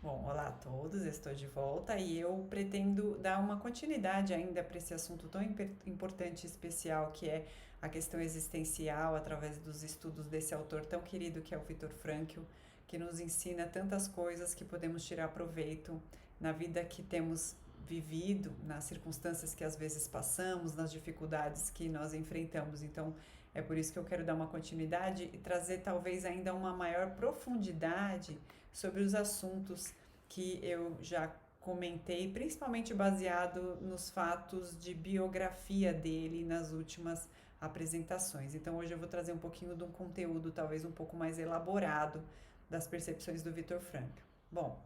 Bom, olá a todos, estou de volta e eu pretendo dar uma continuidade ainda para esse assunto tão importante e especial que é a questão existencial através dos estudos desse autor tão querido que é o Viktor Frankl, que nos ensina tantas coisas que podemos tirar proveito na vida que temos vivido, nas circunstâncias que às vezes passamos, nas dificuldades que nós enfrentamos. Então, é por isso que eu quero dar uma continuidade e trazer talvez ainda uma maior profundidade sobre os assuntos que eu já comentei, principalmente baseado nos fatos de biografia dele nas últimas apresentações. Então hoje eu vou trazer um pouquinho de um conteúdo talvez um pouco mais elaborado das percepções do Viktor Frankl. Bom,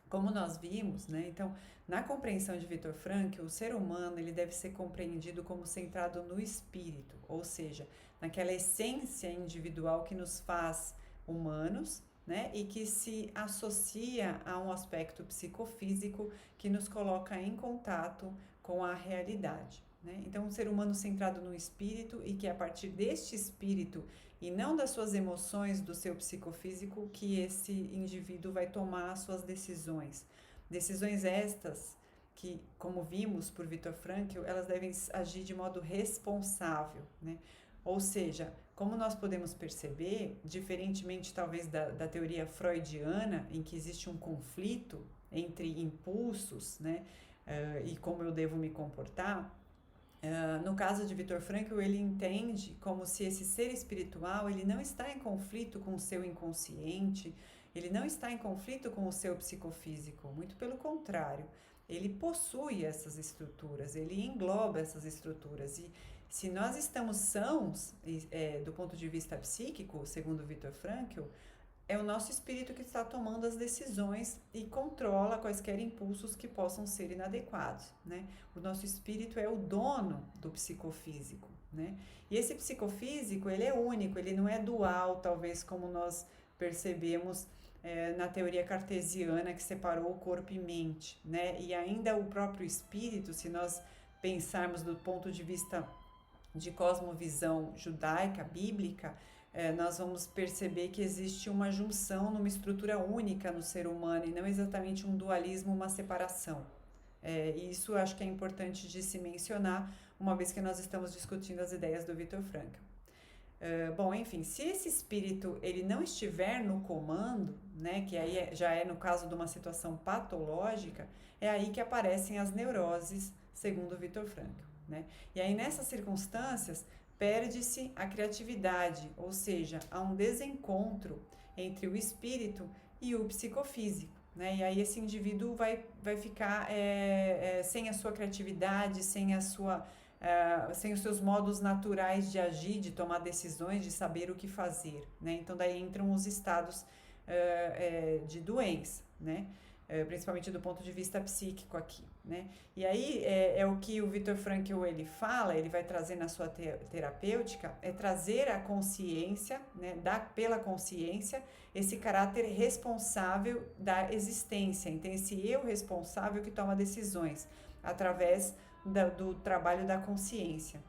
como nós vimos, né? Então, na compreensão de Viktor Frankl, o ser humano ele deve ser compreendido como centrado no espírito, ou seja, naquela essência individual que nos faz humanos, né? E que se associa a um aspecto psicofísico que nos coloca em contato com a realidade. Né? Então, um ser humano centrado no espírito e que a partir deste espírito e não das suas emoções, do seu psicofísico, que esse indivíduo vai tomar as suas decisões. Decisões estas que, como vimos por Viktor Frankl, elas devem agir de modo responsável, né? Ou seja, como nós podemos perceber, diferentemente talvez da teoria freudiana, em que existe um conflito entre impulsos, né, e como eu devo me comportar, no caso de Viktor Frankl, ele entende como se esse ser espiritual ele não está em conflito com o seu inconsciente, ele não está em conflito com o seu psicofísico, muito pelo contrário, ele possui essas estruturas, ele engloba essas estruturas. E se nós estamos sãos, do ponto de vista psíquico, segundo Viktor Frankl, é o nosso espírito que está tomando as decisões e controla quaisquer impulsos que possam ser inadequados, né? O nosso espírito é o dono do psicofísico, né? E esse psicofísico, ele é único, ele não é dual, talvez como nós percebemos na teoria cartesiana que separou o corpo e mente, né? E ainda o próprio espírito, se nós pensarmos do ponto de vista de cosmovisão judaica, bíblica, nós vamos perceber que existe uma junção numa estrutura única no ser humano e não exatamente um dualismo, uma separação. E isso eu acho que é importante de se mencionar, uma vez que nós estamos discutindo as ideias do Viktor Frankl. Bom, enfim, se esse espírito ele não estiver no comando, né, que aí já é no caso de uma situação patológica, é aí que aparecem as neuroses, segundo Viktor Frankl. Né? E aí nessas circunstâncias perde-se a criatividade, ou seja, há um desencontro entre o espírito e o psicofísico. Né? E aí esse indivíduo vai ficar sem a sua criatividade, sem os seus modos naturais de agir, de tomar decisões, de saber o que fazer. Né? Então daí entram os estados de doença, né? Principalmente do ponto de vista psíquico aqui, né? E aí é o que o Viktor Frankl ele fala, ele vai trazer na sua terapêutica, é trazer a consciência, né, pela consciência, esse caráter responsável da existência. Então, esse eu responsável que toma decisões através do trabalho da consciência.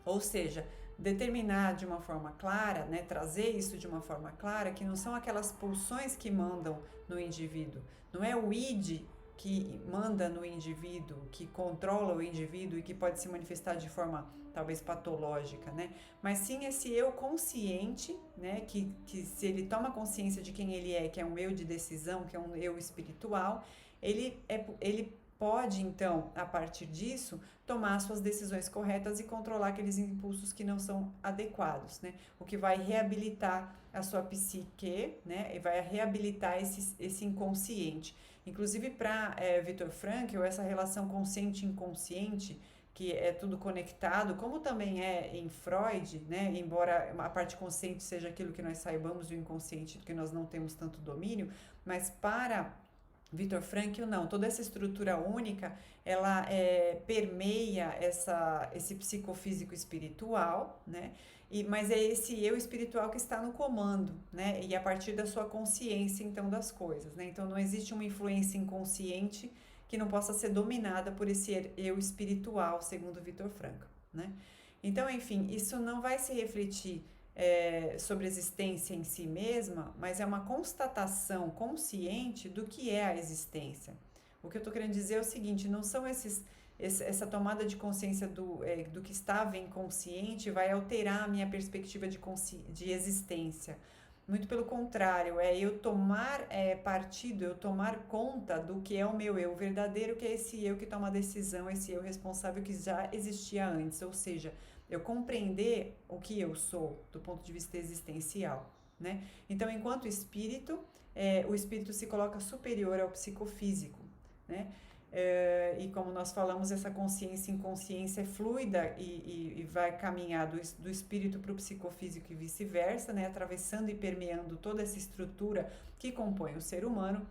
Ou seja, determinar de uma forma clara, né, trazer isso de uma forma clara, que não são aquelas pulsões que mandam no indivíduo, não é o id que manda no indivíduo, que controla o indivíduo e que pode se manifestar de forma talvez patológica, né? Mas sim esse eu consciente, né? Que se ele toma consciência de quem ele é, que é um eu de decisão, que é um eu espiritual, ele pode, então, a partir disso, tomar suas decisões corretas e controlar aqueles impulsos que não são adequados, né? O que vai reabilitar a sua psique, né? E vai reabilitar esse inconsciente. Inclusive, para Viktor Frankl, essa relação consciente-inconsciente, que é tudo conectado, como também é em Freud, né? Embora a parte consciente seja aquilo que nós saibamos e o inconsciente que nós não temos tanto domínio, mas para Viktor Frankl não, toda essa estrutura única, ela permeia esse psicofísico espiritual, né? Mas é esse eu espiritual que está no comando, né? E a partir da sua consciência, então, das coisas, né? Então, não existe uma influência inconsciente que não possa ser dominada por esse eu espiritual, segundo Viktor Frankl, né? Então, enfim, isso não vai se refletir sobre a existência em si mesma, mas é uma constatação consciente do que é a existência. O que eu estou querendo dizer é o seguinte, não são essa tomada de consciência do que estava inconsciente vai alterar a minha perspectiva de existência. Muito pelo contrário, é eu tomar partido, eu tomar conta do que é o meu eu verdadeiro, que é esse eu que toma a decisão, esse eu responsável que já existia antes. Ou seja, eu compreender o que eu sou do ponto de vista existencial, né? Então, enquanto espírito, o espírito se coloca superior ao psicofísico, né? E como nós falamos, essa consciência e inconsciência é fluida e vai caminhar do espírito para o psicofísico e vice-versa, né? Atravessando e permeando toda essa estrutura que compõe o ser humano,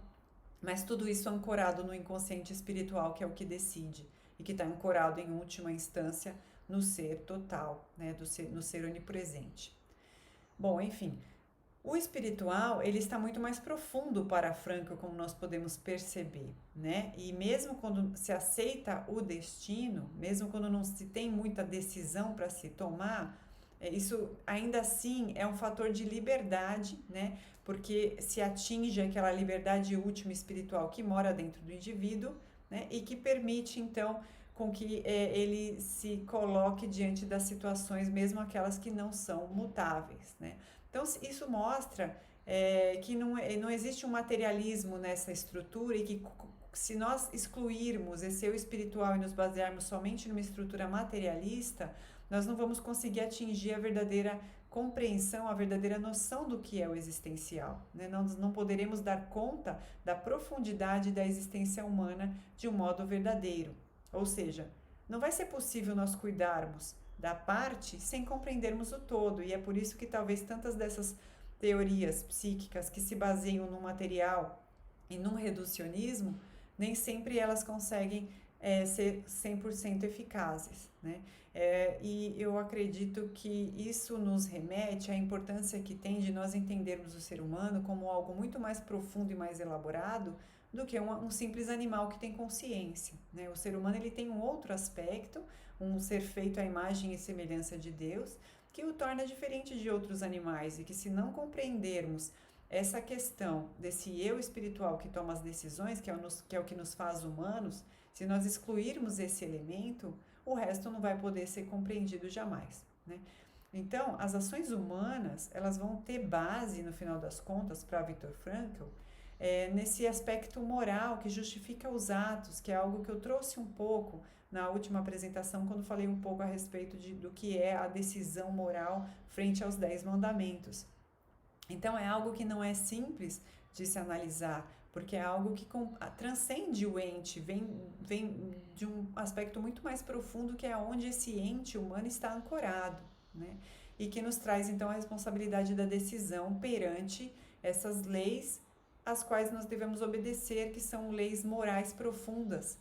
mas tudo isso ancorado no inconsciente espiritual, que é o que decide e que está ancorado em última instância no ser total, né? No ser onipresente. Bom, enfim, o espiritual, ele está muito mais profundo para Frankl, como nós podemos perceber, né? E mesmo quando se aceita o destino, mesmo quando não se tem muita decisão para se tomar, isso ainda assim é um fator de liberdade, né? Porque se atinge aquela liberdade última espiritual que mora dentro do indivíduo, né? E que permite, então, com que ele se coloque diante das situações, mesmo aquelas que não são mutáveis, né? Então, isso mostra que não existe um materialismo nessa estrutura e que se nós excluirmos esse eu espiritual e nos basearmos somente numa estrutura materialista, nós não vamos conseguir atingir a verdadeira compreensão, a verdadeira noção do que é o existencial, né? Nós não poderemos dar conta da profundidade da existência humana de um modo verdadeiro. Ou seja, não vai ser possível nós cuidarmos da parte sem compreendermos o todo, e é por isso que talvez tantas dessas teorias psíquicas que se baseiam no material e num reducionismo, nem sempre elas conseguem ser 100% eficazes, né? E eu acredito que isso nos remete à importância que tem de nós entendermos o ser humano como algo muito mais profundo e mais elaborado do que um simples animal que tem consciência, né? O ser humano ele tem um outro aspecto, um ser feito à imagem e semelhança de Deus, que o torna diferente de outros animais e que se não compreendermos essa questão desse eu espiritual que toma as decisões, que é o que nos faz humanos, se nós excluirmos esse elemento, o resto não vai poder ser compreendido jamais, né? Então, as ações humanas, elas vão ter base, no final das contas, para Viktor Frankl, nesse aspecto moral que justifica os atos, que é algo que eu trouxe um pouco na última apresentação, quando falei um pouco a respeito do que é a decisão moral frente aos 10 mandamentos. Então, é algo que não é simples de se analisar, porque é algo que transcende o ente, vem de um aspecto muito mais profundo, que é onde esse ente humano está ancorado, né? E que nos traz, então, a responsabilidade da decisão perante essas leis às quais nós devemos obedecer, que são leis morais profundas,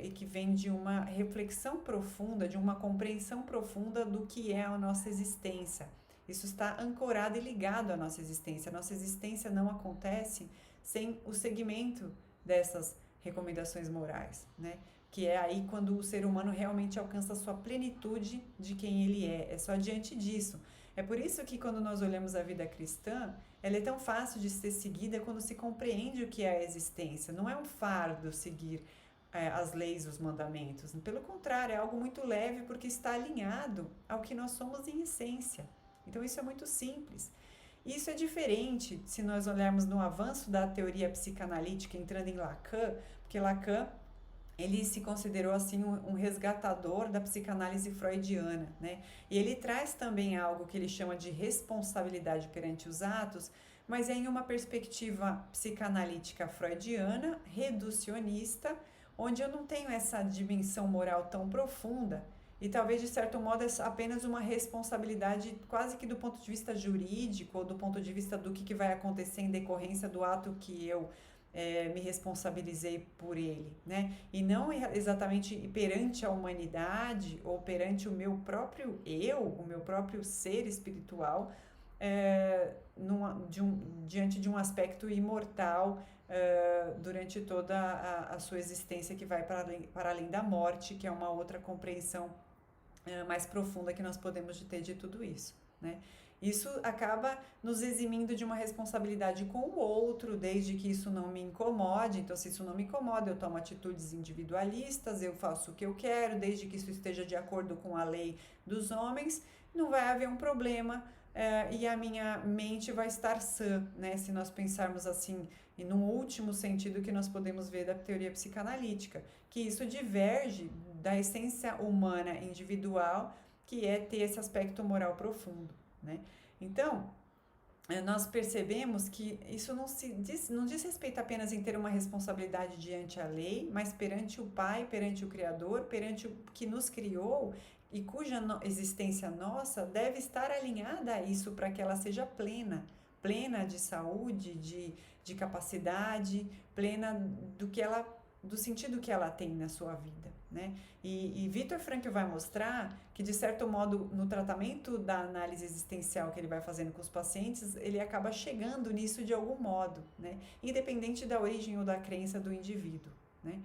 e que vêm de uma reflexão profunda, de uma compreensão profunda do que é a nossa existência. Isso está ancorado e ligado à nossa existência. A nossa existência não acontece sem o seguimento dessas recomendações morais, né? Que é aí quando o ser humano realmente alcança a sua plenitude de quem ele é só diante disso. É por isso que quando nós olhamos a vida cristã, ela é tão fácil de ser seguida quando se compreende o que é a existência. Não é um fardo seguir as leis, os mandamentos. Pelo contrário, é algo muito leve porque está alinhado ao que nós somos em essência. Então isso é muito simples. Isso é diferente se nós olharmos no avanço da teoria psicanalítica, entrando em Lacan, porque Lacan ele se considerou assim um resgatador da psicanálise freudiana, né? E ele traz também algo que ele chama de responsabilidade perante os atos, mas é em uma perspectiva psicanalítica freudiana, reducionista, onde eu não tenho essa dimensão moral tão profunda e talvez de certo modo é apenas uma responsabilidade quase que do ponto de vista jurídico ou do ponto de vista do que vai acontecer em decorrência do ato que eu me responsabilizei por ele, né? E não exatamente perante a humanidade ou perante o meu próprio eu, o meu próprio ser espiritual, diante de um aspecto imortal durante toda a sua existência que vai para além da morte, que é uma outra compreensão mais profunda que nós podemos ter de tudo isso. né? Isso acaba nos eximindo de uma responsabilidade com o outro, desde que isso não me incomode. Então, se isso não me incomoda, eu tomo atitudes individualistas, eu faço o que eu quero, desde que isso esteja de acordo com a lei dos homens, não vai haver um problema, e a minha mente vai estar sã, né? Se nós pensarmos assim, e num último sentido que nós podemos ver da teoria psicanalítica, que isso diverge da essência humana individual, que é ter esse aspecto moral profundo, né? Então, nós percebemos que isso não diz respeito apenas em ter uma responsabilidade diante a lei, mas perante o Pai, perante o Criador, perante o que nos criou e cuja existência nossa deve estar alinhada a isso para que ela seja plena, plena de saúde, de capacidade, plena do sentido que ela tem na sua vida, né? E Viktor Frankl vai mostrar que, de certo modo, no tratamento da análise existencial que ele vai fazendo com os pacientes, ele acaba chegando nisso de algum modo, né? Independente da origem ou da crença do indivíduo, né?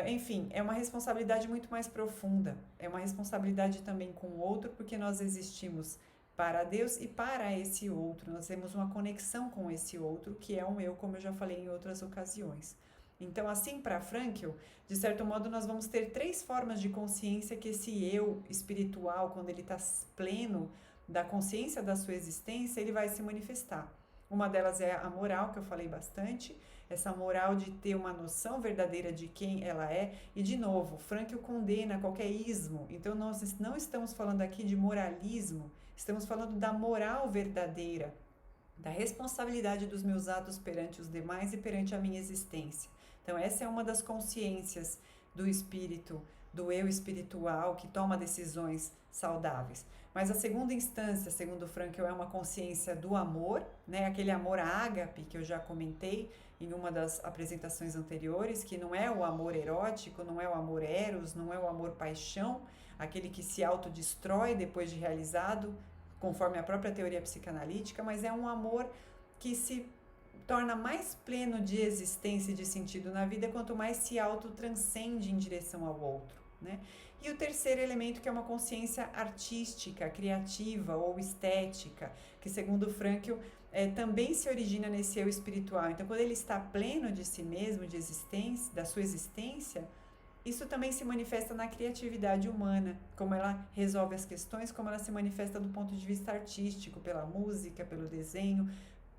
Enfim, é uma responsabilidade muito mais profunda, é uma responsabilidade também com o outro, porque nós existimos para Deus e para esse outro, nós temos uma conexão com esse outro, que é um eu, como eu já falei em outras ocasiões. Então, assim, para Frankl, de certo modo, nós vamos ter 3 formas de consciência que esse eu espiritual, quando ele está pleno da consciência da sua existência, ele vai se manifestar. Uma delas é a moral, que eu falei bastante, essa moral de ter uma noção verdadeira de quem ela é. E, de novo, Frankl condena qualquer ismo. Então, nós não estamos falando aqui de moralismo, estamos falando da moral verdadeira, da responsabilidade dos meus atos perante os demais e perante a minha existência. Então, essa é uma das consciências do espírito, do eu espiritual, que toma decisões saudáveis. Mas a segunda instância, segundo Frankl, é uma consciência do amor, né? Aquele amor ágape que eu já comentei em uma das apresentações anteriores, que não é o amor erótico, não é o amor eros, não é o amor paixão, aquele que se autodestrói depois de realizado, conforme a própria teoria psicanalítica, mas é um amor que se torna mais pleno de existência e de sentido na vida quanto mais se autotranscende em direção ao outro, né? E o terceiro elemento, que é uma consciência artística, criativa ou estética, que, segundo Frankl, também se origina nesse eu espiritual. Então, quando ele está pleno de si mesmo, de existência, da sua existência, isso também se manifesta na criatividade humana, como ela resolve as questões, como ela se manifesta do ponto de vista artístico, pela música, pelo desenho,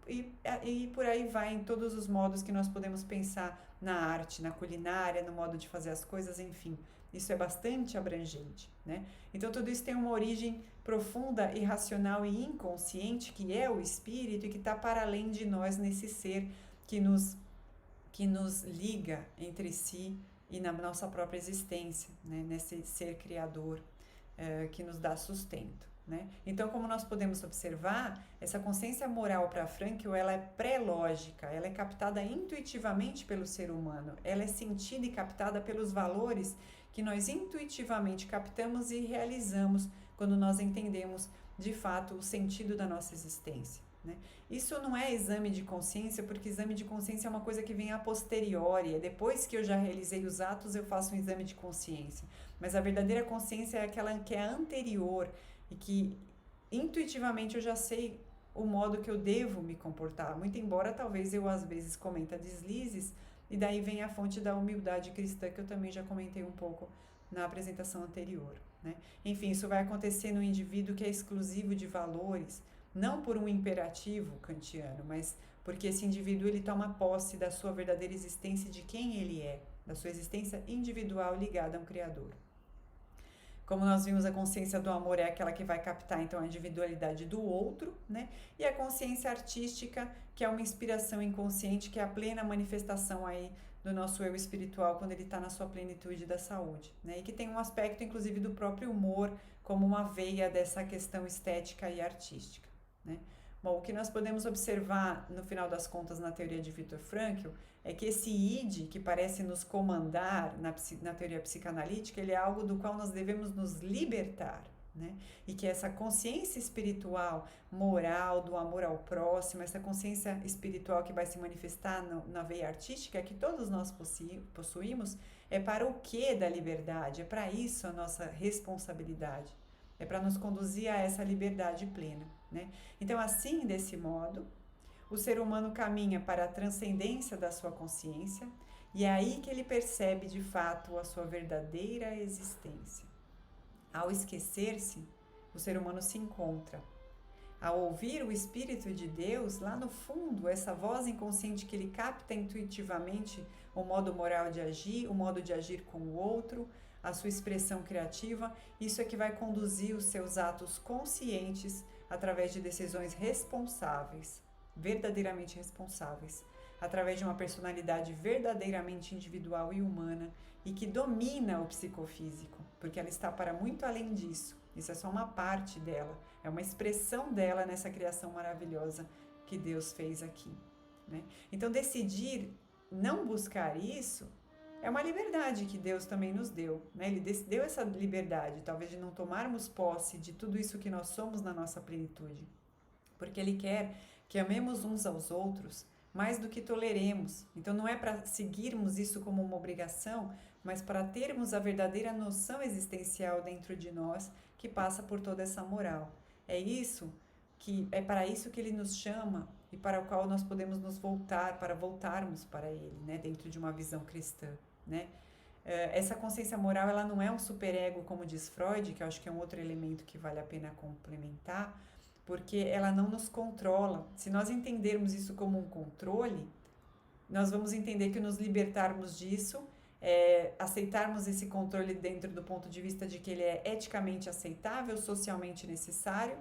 e por aí vai, em todos os modos que nós podemos pensar na arte, na culinária, no modo de fazer as coisas, enfim. Isso é bastante abrangente, né? Então, tudo isso tem uma origem profunda, irracional e inconsciente, que é o espírito e que está para além de nós nesse ser que nos liga entre si e na nossa própria existência, né? Nesse ser criador que nos dá sustento, né? Então, como nós podemos observar, essa consciência moral para Frankl, ela é pré-lógica, ela é captada intuitivamente pelo ser humano, ela é sentida e captada pelos valores que nós intuitivamente captamos e realizamos quando nós entendemos de fato o sentido da nossa existência, né? Isso não é exame de consciência, porque exame de consciência é uma coisa que vem a posteriori, é depois que eu já realizei os atos eu faço um exame de consciência, mas a verdadeira consciência é aquela que é anterior e que intuitivamente eu já sei o modo que eu devo me comportar, muito embora talvez eu às vezes cometa deslizes, e daí vem a fonte da humildade cristã, que eu também já comentei um pouco na apresentação anterior, né? Enfim, isso vai acontecer no indivíduo que é exclusivo de valores, não por um imperativo kantiano, mas porque esse indivíduo ele toma posse da sua verdadeira existência, de quem ele é, da sua existência individual ligada a um Criador. Como nós vimos, a consciência do amor é aquela que vai captar, então, a individualidade do outro, né? E a consciência artística, que é uma inspiração inconsciente, que é a plena manifestação aí do nosso eu espiritual quando ele está na sua plenitude da saúde, né? E que tem um aspecto, inclusive, do próprio humor como uma veia dessa questão estética e artística, né? Bom, o que nós podemos observar, no final das contas, na teoria de Viktor Frankl, é que esse id, que parece nos comandar na teoria psicanalítica, ele é algo do qual nós devemos nos libertar, né? E que essa consciência espiritual, moral, do amor ao próximo, essa consciência espiritual que vai se manifestar na veia artística, que todos nós possuímos, é para o que da liberdade? É para isso a nossa responsabilidade. É para nos conduzir a essa liberdade plena, né? Então, assim, desse modo, o ser humano caminha para a transcendência da sua consciência e é aí que ele percebe de fato a sua verdadeira existência. Ao esquecer-se, o ser humano se encontra. Ao ouvir o Espírito de Deus, lá no fundo, essa voz inconsciente que ele capta intuitivamente o modo moral de agir, o modo de agir com o outro, a sua expressão criativa, isso é que vai conduzir os seus atos conscientes através de decisões responsáveis, verdadeiramente responsáveis, através de uma personalidade verdadeiramente individual e humana e que domina o psicofísico, porque ela está para muito além disso. Isso é só uma parte dela, é uma expressão dela nessa criação maravilhosa que Deus fez aqui, né? Então, decidir não buscar isso é uma liberdade que Deus também nos deu, né? Ele deu essa liberdade, talvez de não tomarmos posse de tudo isso que nós somos na nossa plenitude, porque Ele quer que amemos uns aos outros mais do que toleremos. Então, não é para seguirmos isso como uma obrigação, mas para termos a verdadeira noção existencial dentro de nós que passa por toda essa moral. É para isso que ele nos chama e para o qual nós podemos nos voltar, para voltarmos para ele, né, dentro de uma visão cristã, né? Essa consciência moral, ela não é um superego, como diz Freud, que eu acho que é um outro elemento que vale a pena complementar, porque ela não nos controla. Se nós entendermos isso como um controle, nós vamos entender que nos libertarmos disso, aceitarmos esse controle dentro do ponto de vista de que ele é eticamente aceitável, socialmente necessário,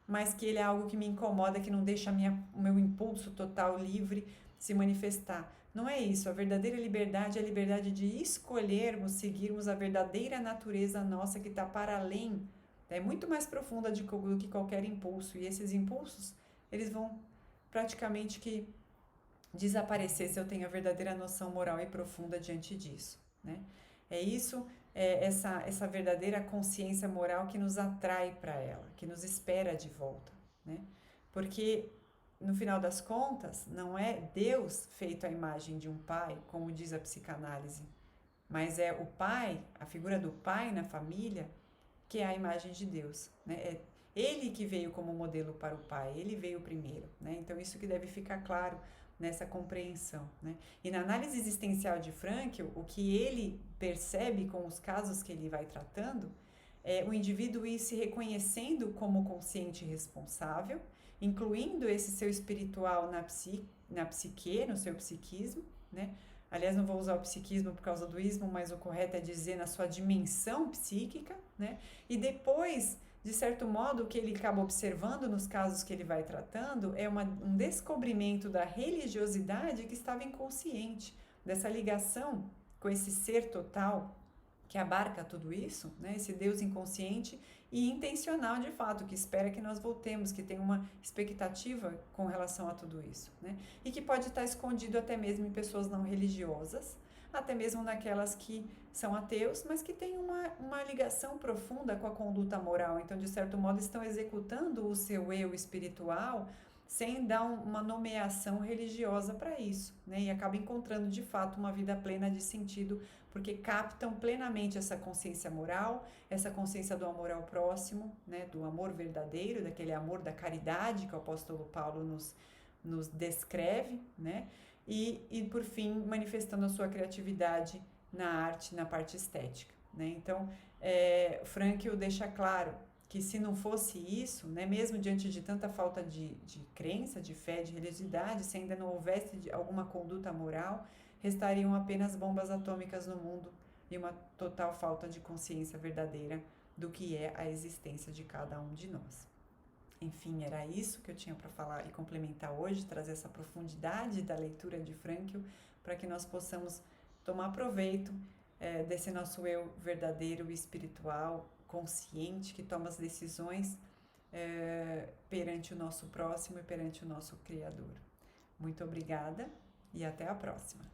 mas que ele é algo que me incomoda, que não deixa o meu impulso total livre se manifestar. Não é isso. A verdadeira liberdade é a liberdade de escolhermos, seguirmos a verdadeira natureza nossa que está para além, é muito mais profunda do que qualquer impulso. E esses impulsos, eles vão praticamente que desaparecer se eu tenho a verdadeira noção moral e profunda diante disso, né? Essa verdadeira consciência moral que nos atrai para ela, que nos espera de volta, né? Porque no final das contas, não é Deus feito à imagem de um pai, como diz a psicanálise, mas é o pai, a figura do pai na família, que é a imagem de Deus, né? É ele que veio como modelo para o pai, ele veio primeiro, né? Então isso que deve ficar claro nessa compreensão, né? E na análise existencial de Frankl, o que ele percebe com os casos que ele vai tratando é o indivíduo ir se reconhecendo como consciente e responsável, incluindo esse seu espiritual na psique, no seu psiquismo, né? Aliás, não vou usar o psiquismo por causa do ismo, mas o correto é dizer na sua dimensão psíquica, né? E depois, de certo modo, o que ele acaba observando nos casos que ele vai tratando é um descobrimento da religiosidade que estava inconsciente, dessa ligação com esse ser total que abarca tudo isso, né? Esse Deus inconsciente e intencional de fato, que espera que nós voltemos, que tem uma expectativa com relação a tudo isso, né? E que pode estar escondido até mesmo em pessoas não religiosas, até mesmo naquelas que são ateus, mas que têm uma ligação profunda com a conduta moral. Então, de certo modo, estão executando o seu eu espiritual sem dar uma nomeação religiosa para isso, né? E acaba encontrando de fato uma vida plena de sentido, porque captam plenamente essa consciência moral, essa consciência do amor ao próximo, né? Do amor verdadeiro, daquele amor da caridade que o apóstolo Paulo nos descreve, né? E por fim, manifestando a sua criatividade na arte, na parte estética, né? Então, Frankl deixa claro que se não fosse isso, né, mesmo diante de tanta falta de crença, de fé, de religiosidade, se ainda não houvesse alguma conduta moral, restariam apenas bombas atômicas no mundo e uma total falta de consciência verdadeira do que é a existência de cada um de nós. Enfim, era isso que eu tinha para falar e complementar hoje, trazer essa profundidade da leitura de Frankl para que nós possamos tomar proveito desse nosso eu verdadeiro e espiritual, consciente, que toma as decisões perante o nosso próximo e perante o nosso Criador. Muito obrigada e até a próxima.